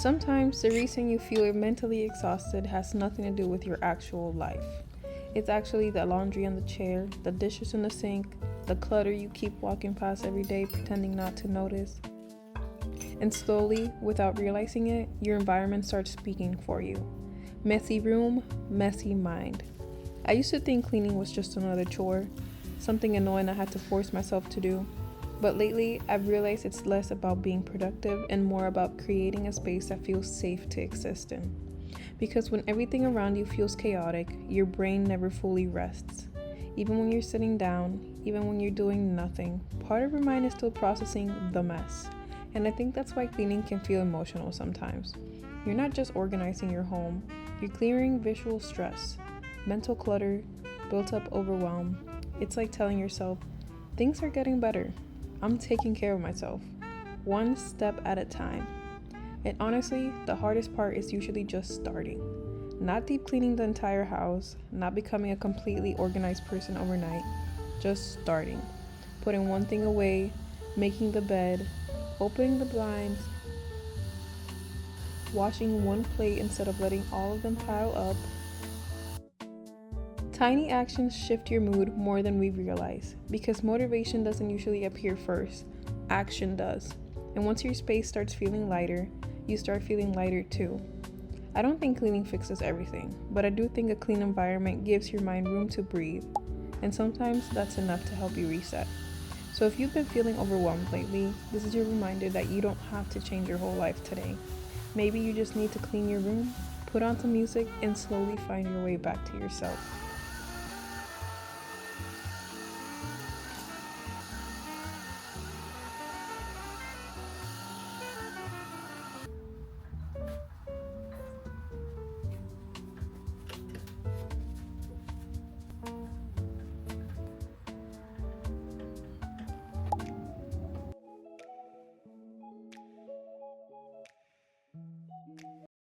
Sometimes the reason you feel mentally exhausted has nothing to do with your actual life. It's actually the laundry on the chair, the dishes in the sink, the clutter you keep walking past every day pretending not to notice. And slowly, without realizing it, your environment starts speaking for you. Messy room, messy mind. I used to think cleaning was just another chore, something annoying I had to force myself to do. But lately, I've realized it's less about being productive and more about creating a space that feels safe to exist in. Because when everything around you feels chaotic, your brain never fully rests. Even when you're sitting down, even when you're doing nothing, part of your mind is still processing the mess. And I think that's why cleaning can feel emotional sometimes. You're not just organizing your home, you're clearing visual stress, mental clutter, built up overwhelm. It's like telling yourself, things are getting better. I'm taking care of myself, one step at a time. And honestly, the hardest part is usually just starting. Not deep cleaning the entire house, not becoming a completely organized person overnight, just starting. Putting one thing away, making the bed, opening the blinds, washing one plate instead of letting all of them pile up. Tiny actions shift your mood more than we realize because motivation doesn't usually appear first, action does. And once your space starts feeling lighter, you start feeling lighter too. I don't think cleaning fixes everything, but I do think a clean environment gives your mind room to breathe, and sometimes that's enough to help you reset. So if you've been feeling overwhelmed lately, this is your reminder that you don't have to change your whole life today. Maybe you just need to clean your room, put on some music, and slowly find your way back to yourself.